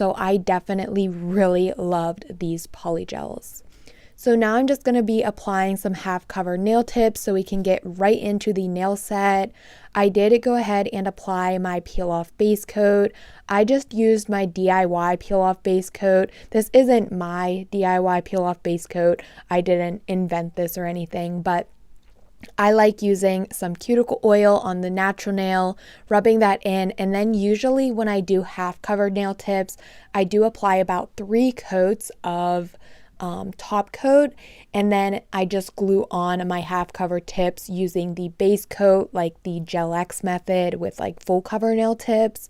So I definitely really loved these polygels. So now I'm just going to be applying some half cover nail tips so we can get right into the nail set. I did go ahead and apply my peel off base coat. I just used my DIY peel off base coat. This isn't my DIY peel off base coat. I didn't invent this or anything, but I like using some cuticle oil on the natural nail, rubbing that in, and then usually when I do half covered nail tips, I do apply about 3 coats of top coat, and then I just glue on my half cover tips using the base coat, like the Gel X method with like full cover nail tips.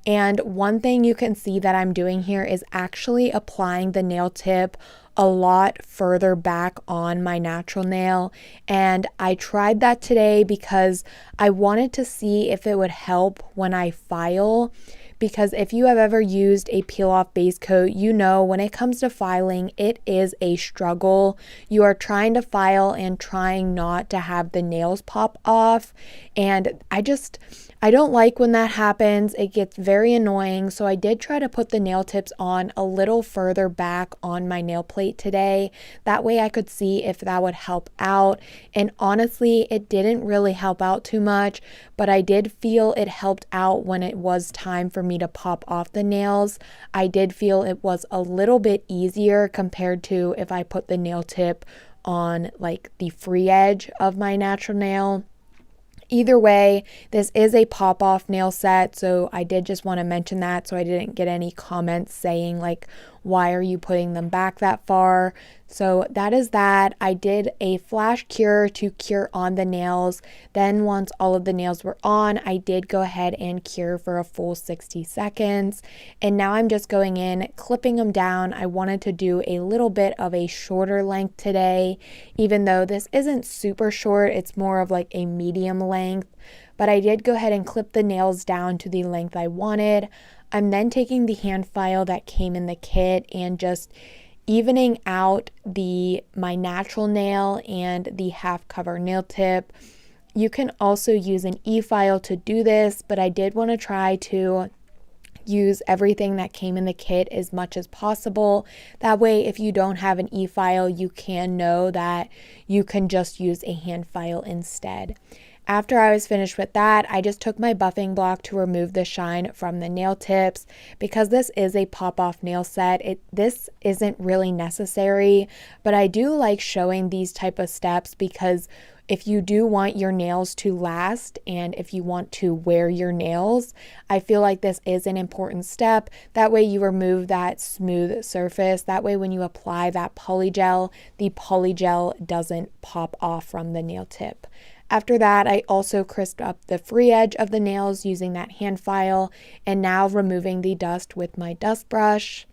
And one thing you can see that I'm doing here is actually applying the nail tip a lot further back on my natural nail, and I tried that today because I wanted to see if it would help when I file. Because if you have ever used a peel off base coat, you know when it comes to filing, it is a struggle. You are trying to file and trying not to have the nails pop off. And I don't like when that happens. It gets very annoying. So I did try to put the nail tips on a little further back on my nail plate today. That way I could see if that would help out. And honestly, it didn't really help out too much, but I did feel it helped out when it was time for me to pop off the nails. I did feel it was a little bit easier compared to if I put the nail tip on like the free edge of my natural nail. Either way, this is a pop-off nail set, so I did just want to mention that so I didn't get any comments saying like, why are you putting them back that far? So that is that. I did a flash cure to cure on the nails. Then once all of the nails were on, I did go ahead and cure for a full 60 seconds. And now I'm just going in, clipping them down. I wanted to do a little bit of a shorter length today, even though this isn't super short. It's more of like a medium length. But I did go ahead and clip the nails down to the length I wanted. I'm then taking the hand file that came in the kit and just evening out my natural nail and the half cover nail tip. You can also use an e-file to do this, but I did want to try to use everything that came in the kit as much as possible. That way, if you don't have an e-file, you can know that you can just use a hand file instead. After I was finished with that, I just took my buffing block to remove the shine from the nail tips. Because this is a pop-off nail set, this isn't really necessary, but I do like showing these type of steps because if you do want your nails to last and if you want to wear your nails, I feel like this is an important step. That way you remove that smooth surface. That way when you apply that polygel, the polygel doesn't pop off from the nail tip. After that, I also crisped up the free edge of the nails using that hand file and now removing the dust with my dust brush.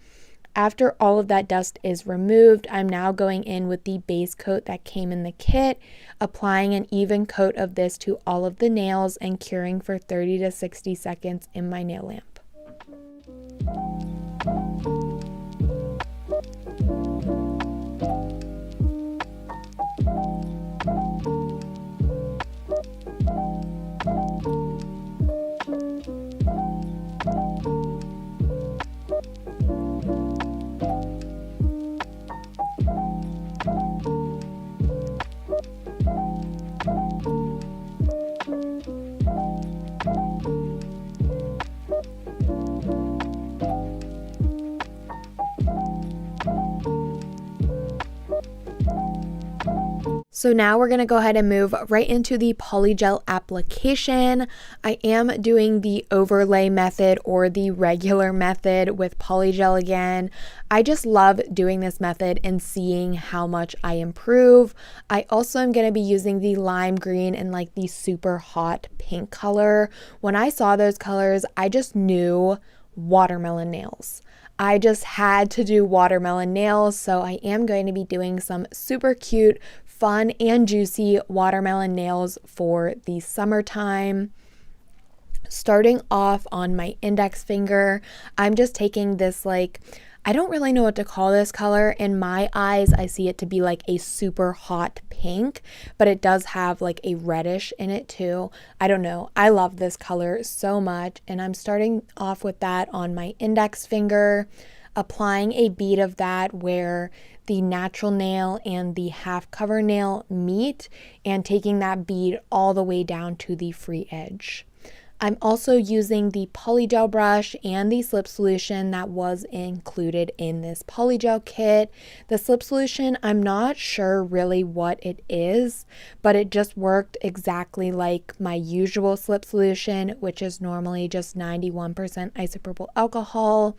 After all of that dust is removed, I'm now going in with the base coat that came in the kit, applying an even coat of this to all of the nails and curing for 30 to 60 seconds in my nail lamp. So now we're going to go ahead and move right into the polygel application. I am doing the overlay method or the regular method with polygel again. I just love doing this method and seeing how much I improve. I also am going to be using the lime green and like the super hot pink color. When I saw those colors, I just knew watermelon nails. I just had to do watermelon nails, so I am going to be doing some super cute, fun, and juicy watermelon nails for the summertime. Starting off on my index finger, I'm just taking this like I don't really know what to call this color. In my eyes, I see it to be like a super hot pink, but it does have like a reddish in it too. I don't know. I love this color so much, and I'm starting off with that on my index finger, applying a bead of that where the natural nail and the half cover nail meet, and taking that bead all the way down to the free edge. I'm also using the polygel brush and the slip solution that was included in this polygel kit. The slip solution, I'm not sure really what it is, but it just worked exactly like my usual slip solution, which is normally just 91% isopropyl alcohol.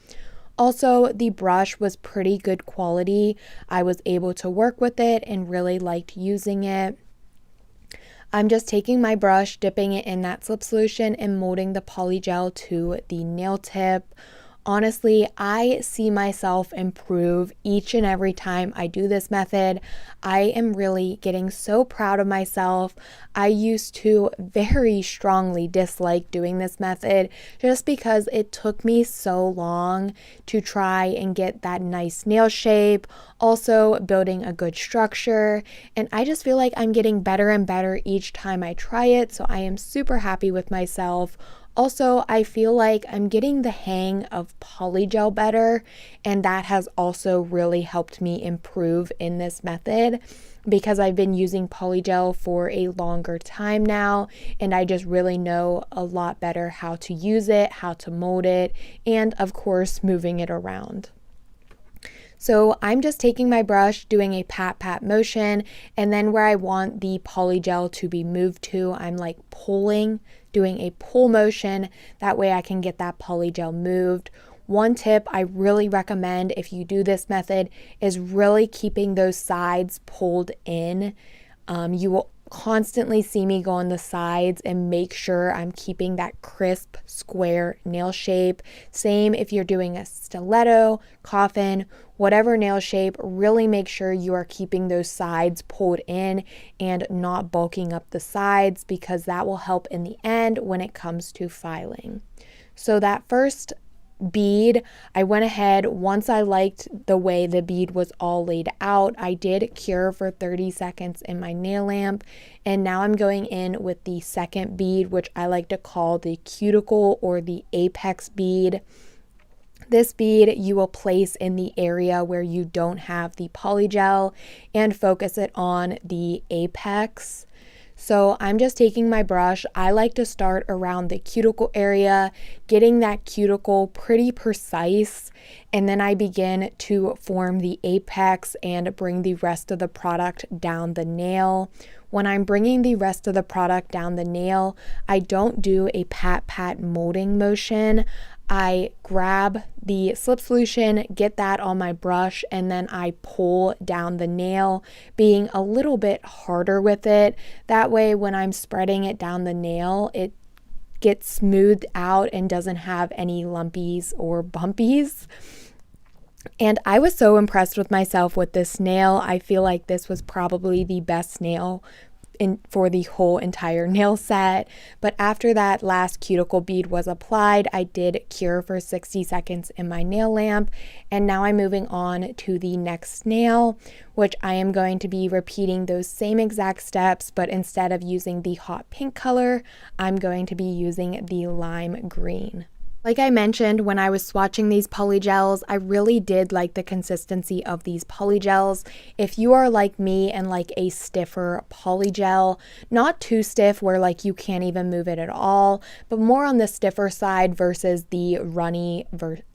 Also, the brush was pretty good quality. I was able to work with it and really liked using it. I'm just taking my brush, dipping it in that slip solution, and molding the polygel to the nail tip. Honestly, I see myself improve each and every time I do this method. I am really getting so proud of myself. I used to very strongly dislike doing this method just because it took me so long to try and get that nice nail shape, also building a good structure, and I just feel like I'm getting better and better each time I try it, so I am super happy with myself. Also, I feel like I'm getting the hang of polygel better, and that has also really helped me improve in this method because I've been using polygel for a longer time now, and I just really know a lot better how to use it, how to mold it, and of course, moving it around. So I'm just taking my brush, doing a pat motion, and then where I want the polygel to be moved to, I'm like pulling, doing a pull motion. That way I can get that polygel moved. One tip I really recommend if you do this method is really keeping those sides pulled in. You will constantly see me go on the sides and make sure I'm keeping that crisp square nail shape. Same if you're doing a stiletto, coffin, whatever nail shape, really make sure you are keeping those sides pulled in and not bulking up the sides, because that will help in the end when it comes to filing. So that first bead, I went ahead, once I liked the way the bead was all laid out, I did cure for 30 seconds in my nail lamp, and now I'm going in with the second bead, which I like to call the cuticle or the apex bead. This bead you will place in the area where you don't have the polygel and focus it on the apex. So I'm just taking my brush. I like to start around the cuticle area, getting that cuticle pretty precise, and then I begin to form the apex and bring the rest of the product down the nail. When I'm bringing the rest of the product down the nail, I don't do a pat molding motion. I grab the slip solution, get that on my brush, and then I pull down the nail, being a little bit harder with it. That way, when I'm spreading it down the nail, it gets smoothed out and doesn't have any lumpies or bumpies. And I was so impressed with myself with this nail. I feel like this was probably the best nail for the whole entire nail set. But after that last cuticle bead was applied, I did cure for 60 seconds in my nail lamp, and now I'm moving on to the next nail, which I am going to be repeating those same exact steps, but instead of using the hot pink color, I'm going to be using the lime green. Like I mentioned, when I was swatching these polygels, I really did like the consistency of these polygels. If you are like me and like a stiffer polygel, not too stiff where like you can't even move it at all, but more on the stiffer side versus the runny,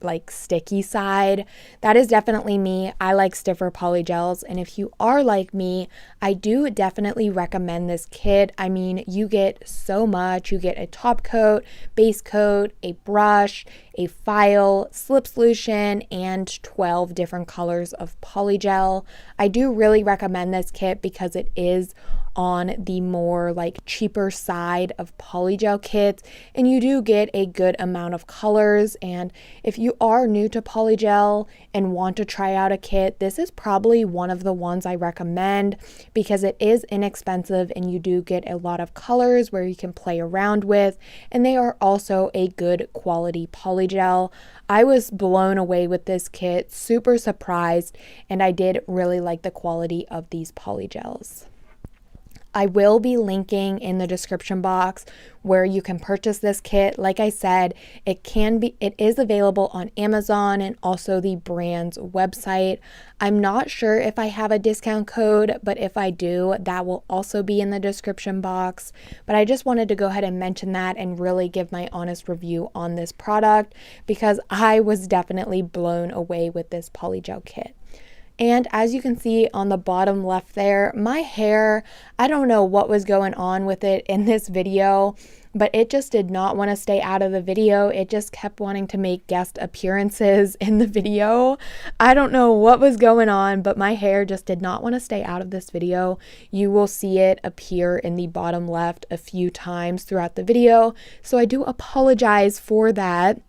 like sticky side, that is definitely me. I like stiffer polygels, and if you are like me, I do definitely recommend this kit. I mean, you get so much. You get a top coat, base coat, a brush, a file, slip solution, and 12 different colors of polygel. I do really recommend this kit because it is on the more like cheaper side of polygel kits, and you do get a good amount of colors. And if you are new to polygel and want to try out a kit, this is probably one of the ones I recommend because it is inexpensive and you do get a lot of colors where you can play around with, and they are also a good quality polygel. polygel. I was blown away with this kit, super surprised, and I did really like the quality of these polygels. I will be linking in the description box where you can purchase this kit. Like I said, it is available on Amazon and also the brand's website. I'm not sure if I have a discount code, but if I do, that will also be in the description box. But I just wanted to go ahead and mention that and really give my honest review on this product because I was definitely blown away with this polygel kit. And as you can see on the bottom left there, my hair, I don't know what was going on with it in this video, but it just did not want to stay out of the video. It just kept wanting to make guest appearances in the video. I don't know what was going on, but my hair just did not want to stay out of this video. You will see it appear in the bottom left a few times throughout the video. So I do apologize for that.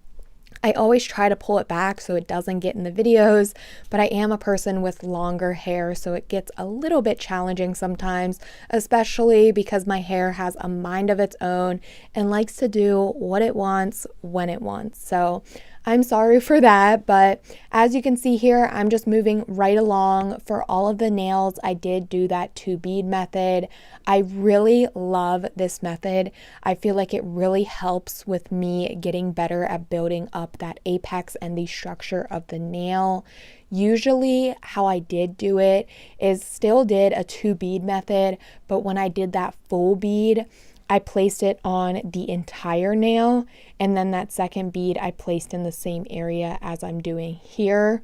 I always try to pull it back so it doesn't get in the videos, but I am a person with longer hair, so it gets a little bit challenging sometimes, especially because my hair has a mind of its own and likes to do what it wants when it wants. So I'm sorry for that, but as you can see here, I'm just moving right along. For all of the nails, I did do that 2-bead method. I really love this method. I feel like it really helps with me getting better at building up that apex and the structure of the nail. Usually how I did do it is still did a 2-bead method, but when I did that full bead, I placed it on the entire nail, and then that second bead I placed in the same area as I'm doing here.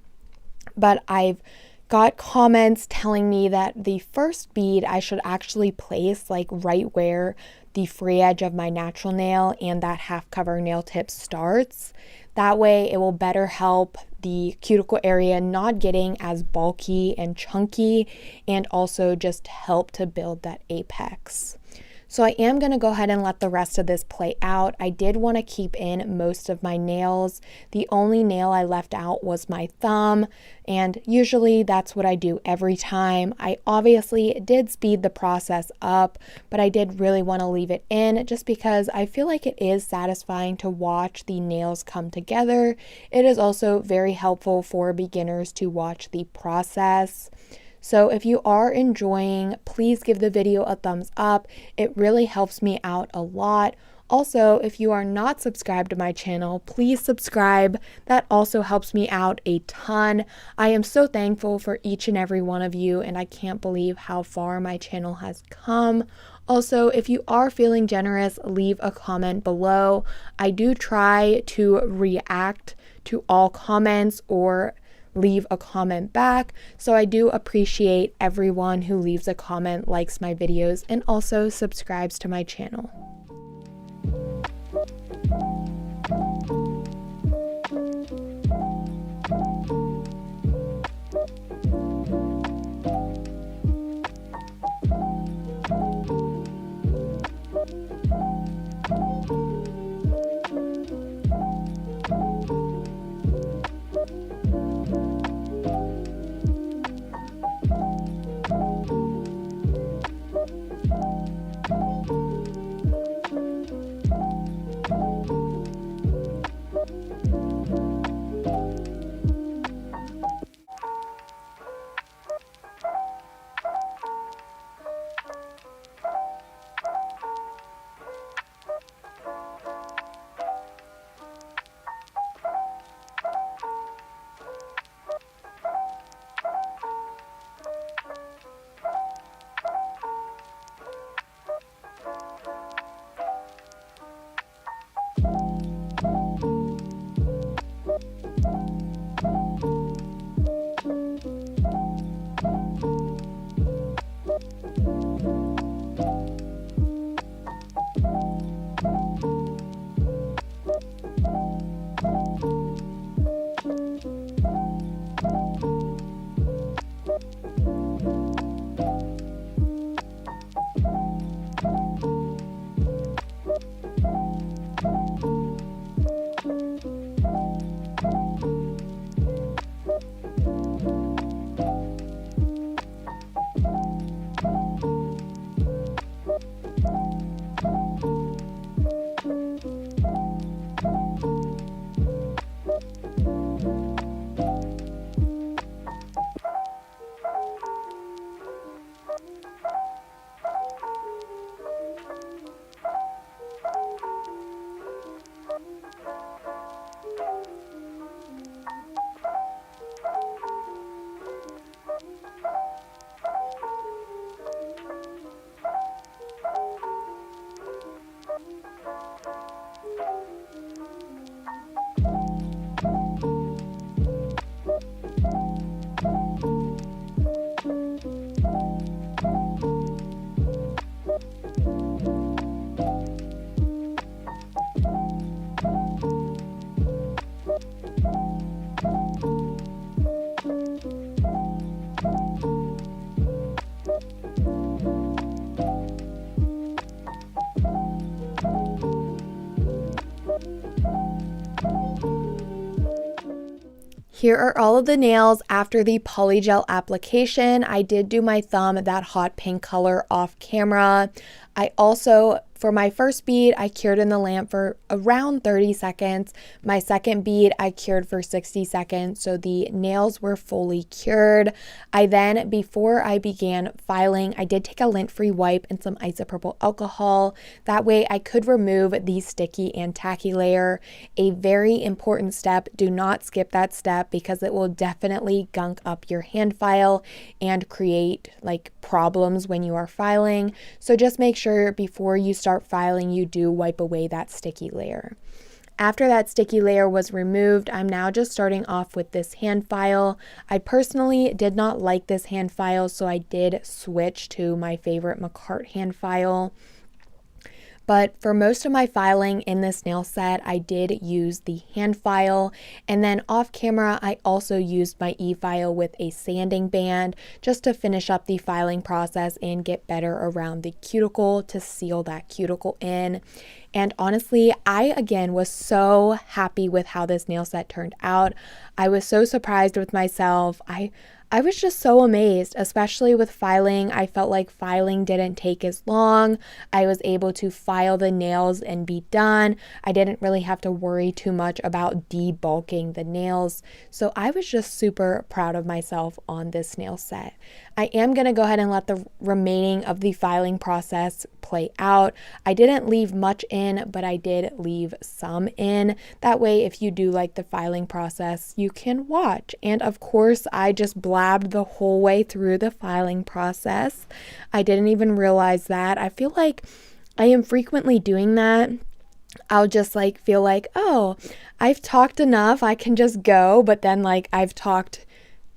But I've got comments telling me that the first bead I should actually place like right where the free edge of my natural nail and that half cover nail tip starts. That way it will better help the cuticle area not getting as bulky and chunky, and also just help to build that apex. So I am going to go ahead and let the rest of this play out. I did want to keep in most of my nails. The only nail I left out was my thumb, and usually that's what I do every time. I obviously did speed the process up, but I did really want to leave it in just because I feel like it is satisfying to watch the nails come together. It is also very helpful for beginners to watch the process. So if you are enjoying, please give the video a thumbs up. It really helps me out a lot. Also, if you are not subscribed to my channel, please subscribe. That also helps me out a ton. I am so thankful for each and every one of you, and I can't believe how far my channel has come. Also, if you are feeling generous, leave a comment below. I do try to react to all comments or leave a comment back, so I do appreciate everyone who leaves a comment, likes my videos, and also subscribes to my channel. Here are all of the nails after the polygel application. I did do my thumb that hot pink color off camera. I also, for my first bead, I cured in the lamp for around 30 seconds. My second bead, I cured for 60 seconds, so the nails were fully cured. I then, before I began filing, I did take a lint-free wipe and some isopropyl alcohol. That way I could remove the sticky and tacky layer. A very important step, do not skip that step because it will definitely gunk up your hand file and create like problems when you are filing. So just make sure before you start filing, you do wipe away that sticky layer. After that sticky layer was removed, I'm now just starting off with this hand file. I personally did not like this hand file, so I did switch to my favorite Macart hand file. But for most of my filing in this nail set, I did use the hand file. And then off camera, I also used my e-file with a sanding band just to finish up the filing process and get better around the cuticle to seal that cuticle in. And honestly, I again was so happy with how this nail set turned out. I was so surprised with myself. I was just so amazed, especially with filing. I felt like filing didn't take as long. I was able to file the nails and be done. I didn't really have to worry too much about debulking the nails. So I was just super proud of myself on this nail set. I am going to go ahead and let the remaining of the filing process play out. I didn't leave much in, but I did leave some in. That way, if you do like the filing process, you can watch. And of course, I just blabbed the whole way through the filing process. I didn't even realize that. I feel like I am frequently doing that. I'll just like feel like, oh, I've talked enough, I can just go. But then like I've talked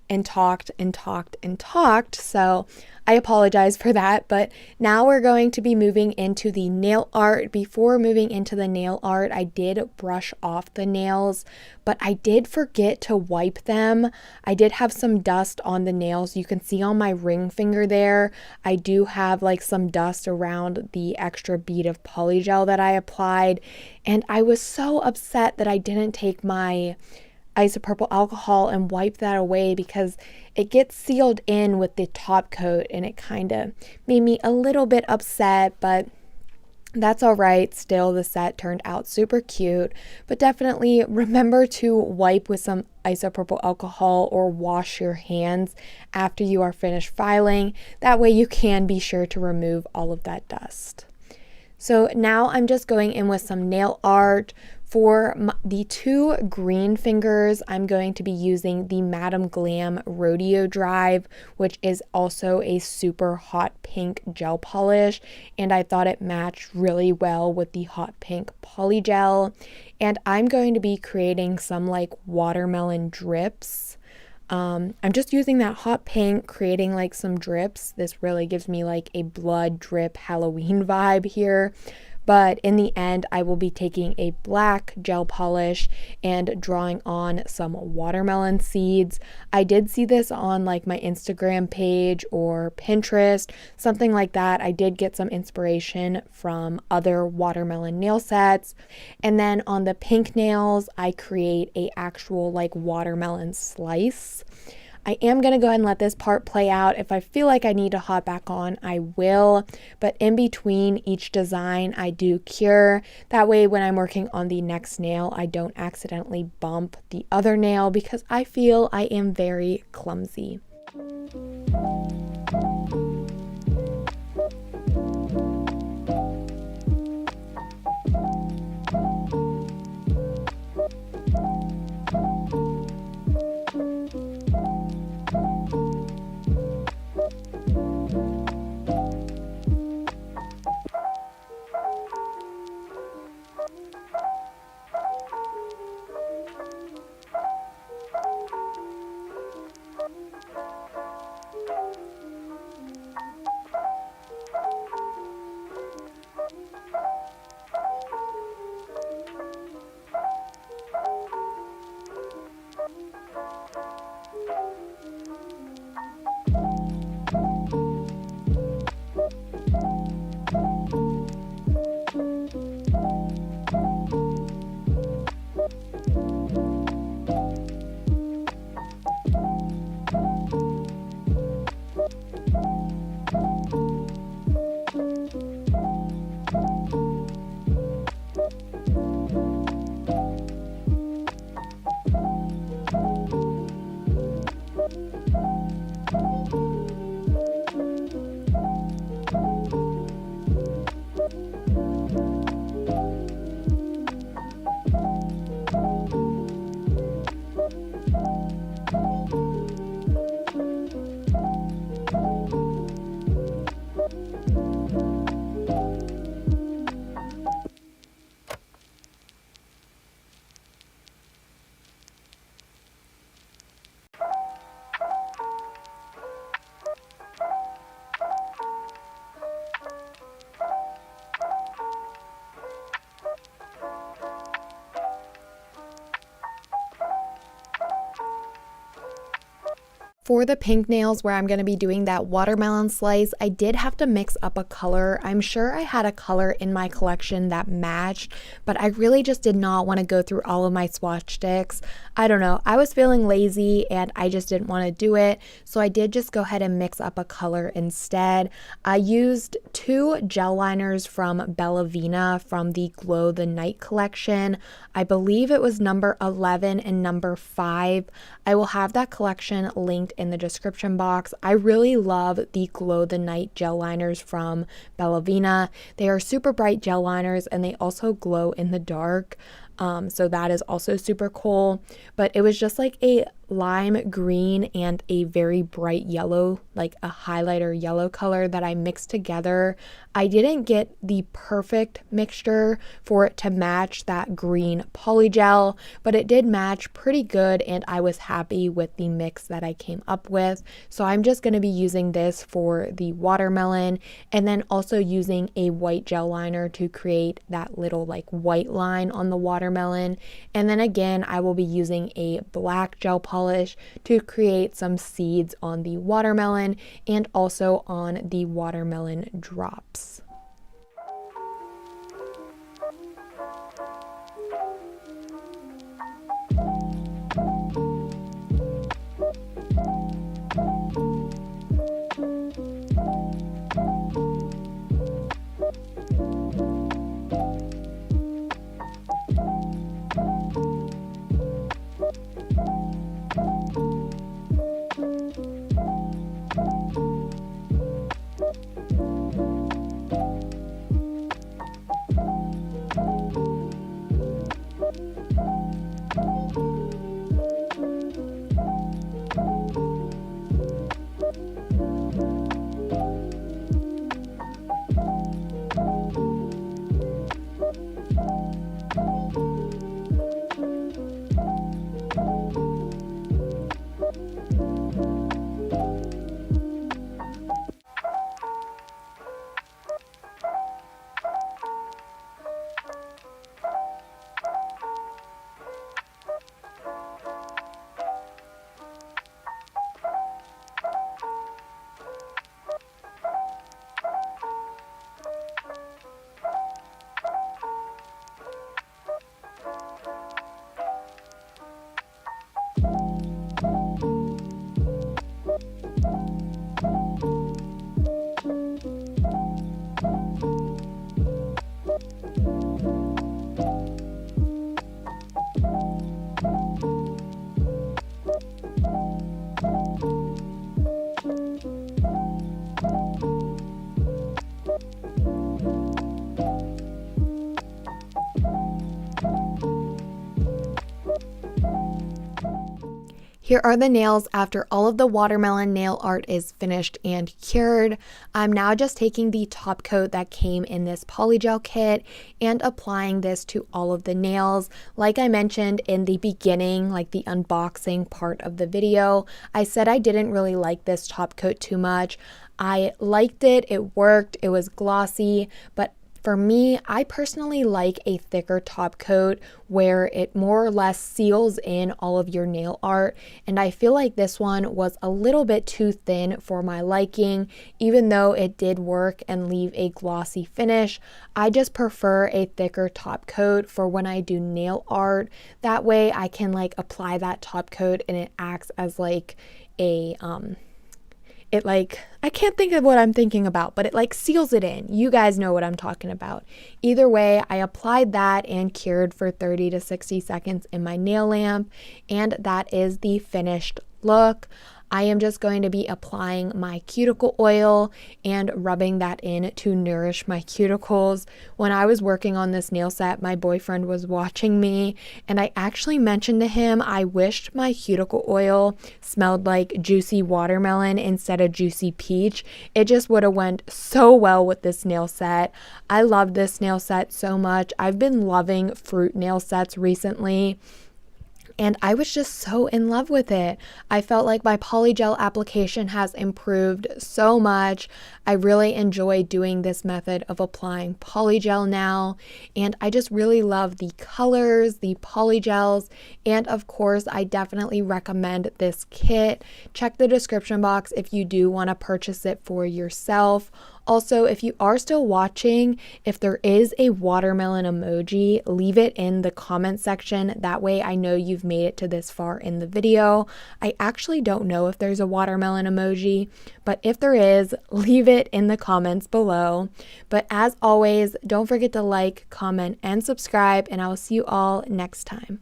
and talked and talked and talked. So I apologize for that. But now we're going to be moving into the nail art. Before moving into the nail art, I did brush off the nails, but I did forget to wipe them. I did have some dust on the nails. You can see on my ring finger there, I do have like some dust around the extra bead of polygel that I applied. And I was so upset that I didn't take my isopropyl alcohol and wipe that away because it gets sealed in with the top coat, and it kind of made me a little bit upset, but that's all right. Still, the set turned out super cute, but definitely remember to wipe with some isopropyl alcohol or wash your hands after you are finished filing. That way you can be sure to remove all of that dust. So now I'm just going in with some nail art. For the two green fingers, I'm going to be using the Madam Glam Rodeo Drive, which is also a super hot pink gel polish, and I thought it matched really well with the hot pink polygel. And I'm going to be creating some like watermelon drips. I'm just using that hot pink, creating like some drips. This really gives me like a blood drip Halloween vibe here. But in the end, I will be taking a black gel polish and drawing on some watermelon seeds. I did see this on like my Instagram page or Pinterest, something like that. I did get some inspiration from other watermelon nail sets. And then on the pink nails, I create a actual like watermelon slice. I am going to go ahead and let this part play out. If I feel like I need to hop back on, I will. But in between each design, I do cure. That way, when I'm working on the next nail, I don't accidentally bump the other nail because I feel I am very clumsy. For the pink nails where I'm going to be doing that watermelon slice, I did have to mix up a color. I'm sure I had a color in my collection that matched, but I really just did not want to go through all of my swatch sticks. I don't know, I was feeling lazy and I just didn't want to do it, so I did just go ahead and mix up a color instead. I used 2 gel liners from Bella Vina from the Glow the Night collection. I believe it was number 11 and number 5. I will have that collection linked in the description box. I really love the Glow the Night gel liners from Bella Vina. They are super bright gel liners and they also glow in the dark. So that is also super cool. But it was just like a lime green and a very bright yellow, like a highlighter yellow color that I mixed together. I didn't get the perfect mixture for it to match that green polygel, but it did match pretty good and I was happy with the mix that I came up with. So I'm just going to be using this for the watermelon and then also using a white gel liner to create that little like white line on the watermelon. And then again, I will be using a black gel polish to create some seeds on the watermelon and also on the watermelon drops. Here are the nails after all of the watermelon nail art is finished and cured. I'm now just taking the top coat that came in this polygel kit and applying this to all of the nails. Like I mentioned in the beginning, like the unboxing part of the video, I said I didn't really like this top coat too much. I liked it, it worked, it was glossy, but for me, I personally like a thicker top coat where it more or less seals in all of your nail art, and I feel like this one was a little bit too thin for my liking. Even though it did work and leave a glossy finish, I just prefer a thicker top coat for when I do nail art. That way I can like apply that top coat and it acts as like a I can't think of what I'm thinking about, but it like seals it in. You guys know what I'm talking about. Either way, I applied that and cured for 30 to 60 seconds in my nail lamp, and that is the finished look. I am just going to be applying my cuticle oil and rubbing that in to nourish my cuticles. When I was working on this nail set, my boyfriend was watching me, and I actually mentioned to him I wished my cuticle oil smelled like juicy watermelon instead of juicy peach. It just would have went so well with this nail set. I love this nail set so much. I've been loving fruit nail sets recently. and I was just so in love with it. I felt like my polygel application has improved so much. I really enjoy doing this method of applying polygel now, and I just really love the colors, the polygels, and of course, I definitely recommend this kit. Check the description box if you do want to purchase it for yourself. Also, if you are still watching, if there is a watermelon emoji, leave it in the comment section. That way I know you've made it to this far in the video. I actually don't know if there's a watermelon emoji, but if there is, leave it in the comments below. But as always, don't forget to like, comment, and subscribe, and I will see you all next time.